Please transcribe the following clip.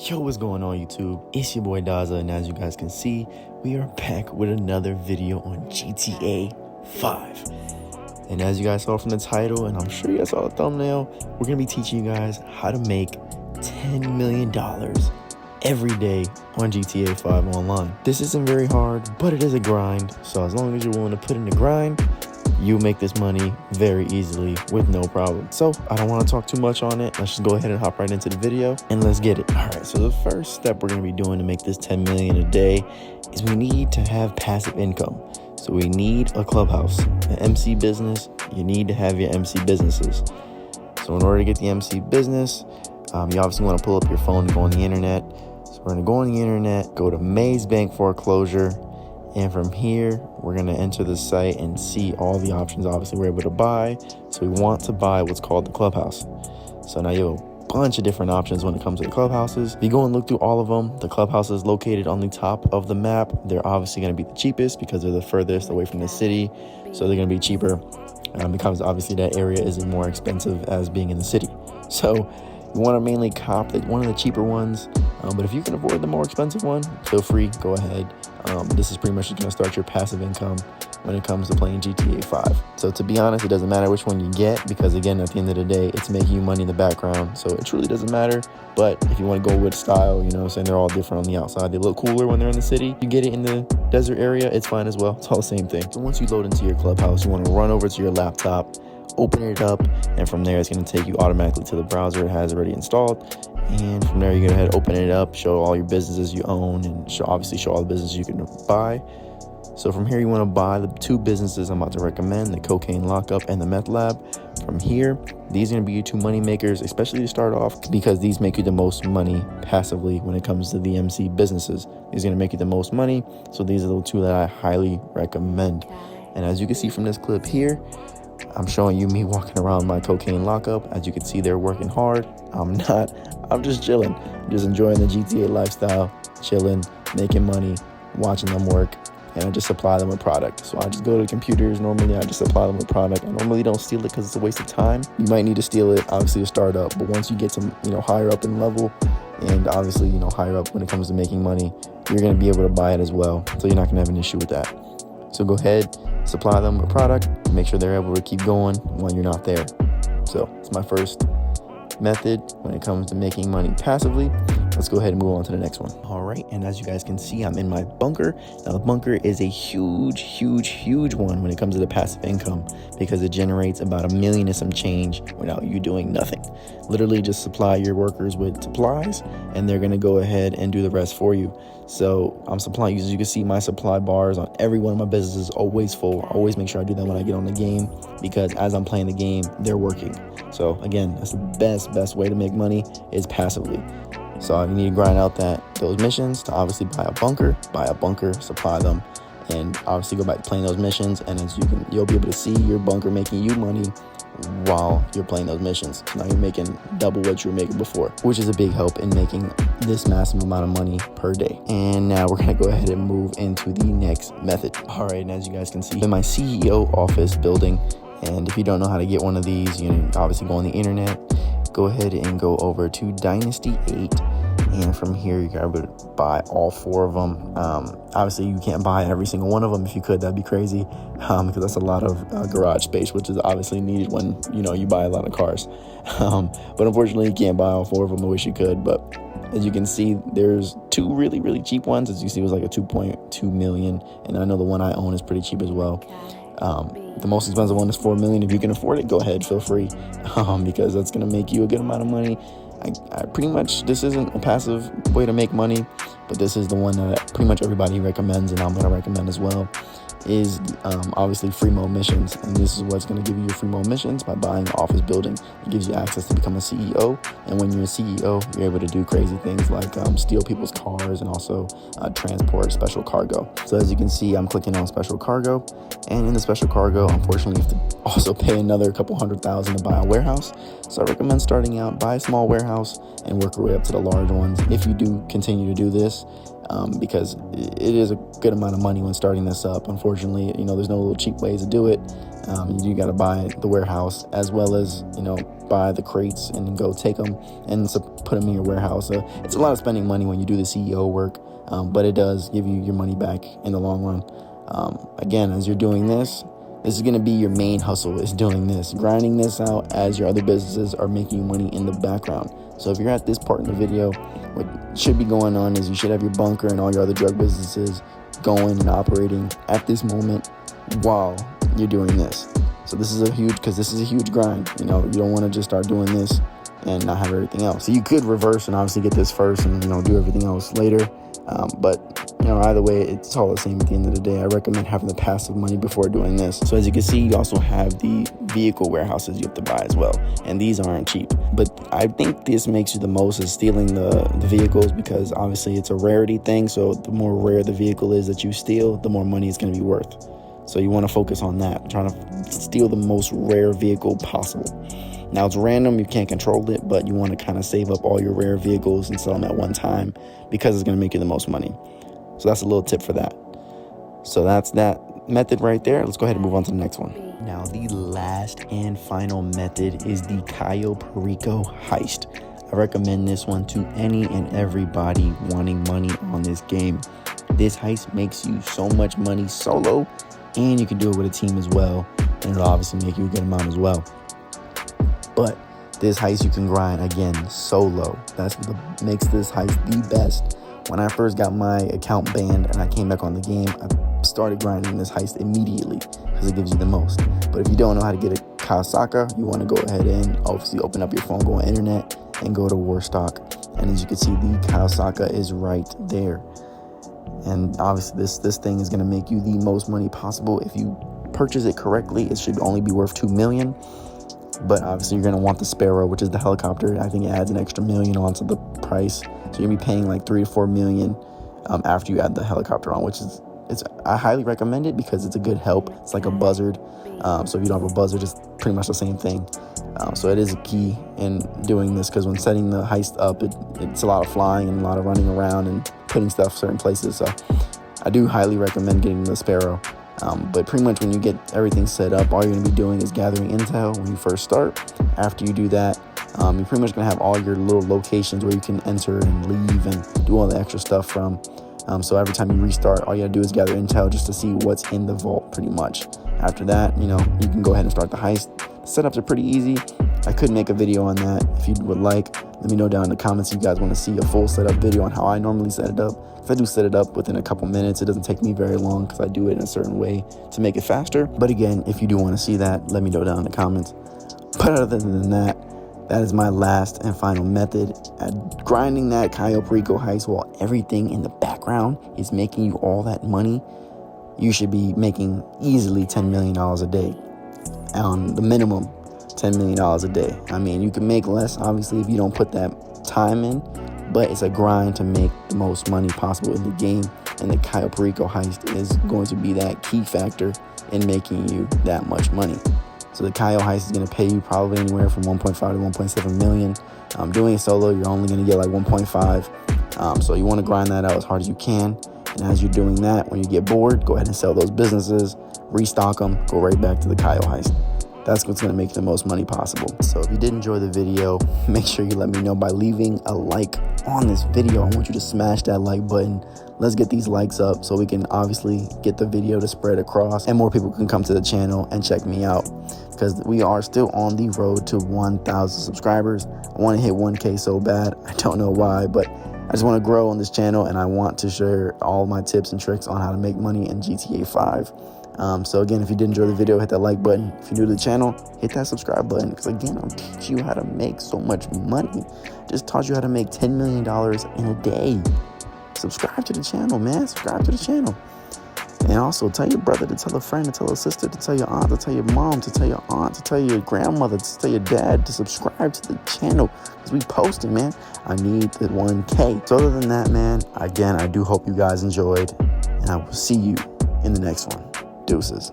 Yo, what's going on YouTube? It's your boy Daza, and as you guys can see, we are back with another video on GTA 5. And as you guys saw from the title, and I'm sure you guys saw the thumbnail, we're gonna be teaching you guys how to make $10 million every day on GTA 5 online. This isn't very hard, but it is a grind. So as long as you're willing to put in the grind, you make this money very easily with no problem. So I don't want to talk too much on it. Let's just go ahead and hop right into the video and let's get it. All right, so the first step we're going to be doing to make this 10 million a day is we need to have passive income. So we need a clubhouse, an MC business. You need to have your MC businesses. So in order to get the MC business, you obviously want to pull up your phone and go on the internet. So we're going to go on the internet, go to Maze Bank Foreclosure. And from here, we're going to enter the site and see all the options. Obviously, we're able to buy. So we want to buy what's called the clubhouse. So now you have a bunch of different options when it comes to the clubhouses. If you go and look through all of them, the clubhouse is located on the top of the map. They're obviously going to be the cheapest because they're the furthest away from the city. So they're going to be cheaper because obviously that area isn't more expensive as being in the city. So you want to mainly cop one of the cheaper ones. But if you can afford the more expensive one, feel free, go ahead. This is pretty much just going to start your passive income when it comes to playing GTA 5. So to be honest, it doesn't matter which one you get because, again, at the end of the day, it's making you money in the background. So it truly doesn't matter. But if you want to go with style, you know what I'm saying, they're all different on the outside. They look cooler when they're in the city. You get it in the desert area, it's fine as well. It's all the same thing. So once you load into your clubhouse, you want to run over to your laptop, open it up, and from there, it's going to take you automatically to the browser it has already installed. And from there, you're going to go ahead, open it up, show all your businesses you own, and obviously show all the businesses you can buy. So from here, you want to buy the two businesses I'm about to recommend, the Cocaine Lockup and the Meth Lab. From here, these are going to be your two money makers, especially to start off, because these make you the most money passively when it comes to the MC businesses. These are going to make you the most money. So these are the two that I highly recommend. And as you can see from this clip here, I'm showing you me walking around my Cocaine Lockup. As you can see, they're working hard. I'm just chilling. I'm just enjoying the GTA lifestyle, chilling, making money, watching them work, and I just supply them with product. So I just go to the computers. Normally, I just supply them with product. I normally don't steal it because it's a waste of time. You might need to steal it, obviously, to start up. But once you get some, higher up in level, and obviously, higher up when it comes to making money, you're going to be able to buy it as well. So you're not going to have an issue with that. So go ahead, supply them with product, make sure they're able to keep going while you're not there. So it's my first method when it comes to making money passively. Let's go ahead and move on to the next one. All right, and as you guys can see, I'm in my bunker. Now the bunker is a huge one when it comes to the passive income because it generates about $1 million and some change without you doing nothing. Literally just supply your workers with supplies and they're gonna go ahead and do the rest for you. So I'm supplying, as you can see, my supply bars on every one of my businesses always full. I always make sure I do that when I get on the game because as I'm playing the game, they're working. So again, that's the best way to make money is passively. So you need to grind out those missions to obviously buy a bunker, supply them, and obviously go back to playing those missions. And as you'll be able to see your bunker making you money while you're playing those missions. So now you're making double what you were making before, which is a big help in making this massive amount of money per day. And now we're gonna go ahead and move into the next method. All right, and as you guys can see, in my CEO office building, and if you don't know how to get one of these, you can obviously go on the internet, go ahead and go over to Dynasty 8. And from here, you're able to buy all four of them. Obviously, you can't buy every single one of them. If you could, that'd be crazy because that's a lot of garage space, which is obviously needed when, you buy a lot of cars. But unfortunately, you can't buy all four of them. I wish you could. But as you can see, there's two really cheap ones. As you see, it was like a 2.2 million. And I know the one I own is pretty cheap as well. The most expensive one is $4 million. If you can afford it, go ahead, feel free, because that's going to make you a good amount of money. I pretty much, this isn't a passive way to make money, but this is the one that pretty much everybody recommends, and I'm going to recommend as well, is obviously free mode missions. And this is what's going to give you your free mode missions by buying an office building. It gives you access to become a CEO, and when you're a CEO, you're able to do crazy things like steal people's cars and also transport special cargo. So as you can see, I'm clicking on special cargo, and in the special cargo, unfortunately, you have to also pay another couple $100,000 to buy a warehouse. So I recommend starting out, buy a small warehouse and work your way up to the large ones if you do continue to do this. Because it is a good amount of money when starting this up. Unfortunately, unfortunately. You know, there's no little cheap ways to do it. You got to buy the warehouse as well as, you know, buy the crates and go take them and put them in your warehouse. So it's a lot of spending money when you do the CEO work, but it does give you your money back in the long run. Again, as you're doing this is going to be your main hustle, is doing this, grinding this out as your other businesses are making you money in the background. So if you're at this part in the video, what should be going on is you should have your bunker and all your other drug businesses going and operating at this moment while you're doing this. So this is a huge grind. You know, you don't want to just start doing this and not have everything else. So you could reverse and obviously get this first and, you know, do everything else later. But, you know, either way, it's all the same at the end of the day. I recommend having the passive money before doing this. So as you can see, you also have the vehicle warehouses you have to buy as well. And these aren't cheap. But I think this makes you the most is stealing the vehicles, because obviously it's a rarity thing. So the more rare the vehicle is that you steal, the more money it's going to be worth. So you want to focus on that, trying to steal the most rare vehicle possible. Now, it's random, you can't control it, but you want to kind of save up all your rare vehicles and sell them at one time because it's going to make you the most money. So that's a little tip for that. So that's that method right there. Let's go ahead and move on to the next one. Now, the last and final method is the Cayo Perico heist. I recommend this one to any and everybody wanting money on this game. This heist makes you so much money solo, and you can do it with a team as well, and it'll obviously make you a good amount as well. But this heist you can grind, again, solo. That's what makes this heist the best. When I first got my account banned and I came back on the game, I started grinding this heist immediately because it gives you the most. But if you don't know how to get a Kawasaki, you want to go ahead and obviously open up your phone, go on internet, and go to Warstock. And as you can see, the Kawasaki is right there. And obviously this thing is going to make you the most money possible. If you purchase it correctly, it should only be worth $2 million. But obviously you're going to want the Sparrow, which is the helicopter. I think it adds an extra $1 million onto the price. So you're going to be paying like $3 to $4 million after you add the helicopter on, which is, I highly recommend it because it's a good help. It's like a buzzard. So if you don't have a buzzard, it's pretty much the same thing. So it is a key in doing this, because when setting the heist up, it's a lot of flying and a lot of running around and putting stuff certain places. So I do highly recommend getting the Sparrow. But pretty much when you get everything set up, all you're going to be doing is gathering intel when you first start. After you do that, you're pretty much going to have all your little locations where you can enter and leave and do all the extra stuff from. So every time you restart, all you got to do is gather intel just to see what's in the vault pretty much. After that, you know, you can go ahead and start the heist. Setups are pretty easy. I could make a video on that if you would like. Let me know down in the comments if you guys want to see a full setup video on how I normally set it up. If I do set it up within a couple minutes, it doesn't take me very long because I do it in a certain way to make it faster. But again, if you do want to see that, let me know down in the comments. But other than that, that is my last and final method at grinding that Cayo Perico heist while everything in the background is making you all that money. You should be making easily $10 million a day. On the minimum, $10 million a day. I mean, you can make less, obviously, if you don't put that time in, but it's a grind to make the most money possible in the game, and the Cayo Perico heist is going to be that key factor in making you that much money. So the Cayo heist is going to pay you probably anywhere from 1.5 to 1.7 million. Doing it solo, you're only going to get like 1.5. So you want to grind that out as hard as you can. And as you're doing that, when you get bored, go ahead and sell those businesses, restock them, go right back to the Cayo heist. That's what's going to make the most money possible. So if you did enjoy the video, make sure you let me know by leaving a like on this video. I want you to smash that like button. Let's get these likes up so we can obviously get the video to spread across and more people can come to the channel and check me out, because we are still on the road to 1,000 subscribers. I want to hit 1K so bad. I don't know why, but I just want to grow on this channel, and I want to share all my tips and tricks on how to make money in GTA 5. So again, if you did enjoy the video, hit that like button. If you're new to the channel, hit that subscribe button, because again, I'll teach you how to make so much money. Just taught you how to make $10 million in a day. Subscribe to the channel, man. Subscribe to the channel. And also tell your brother, to tell a friend, to tell a sister, to tell your aunt, to tell your mom, to tell your aunt, to tell your grandmother, to tell your dad to subscribe to the channel, because we posting, man. I need the 1K. So other than that, man, again, I do hope you guys enjoyed, and I will see you in the next one. Deuces.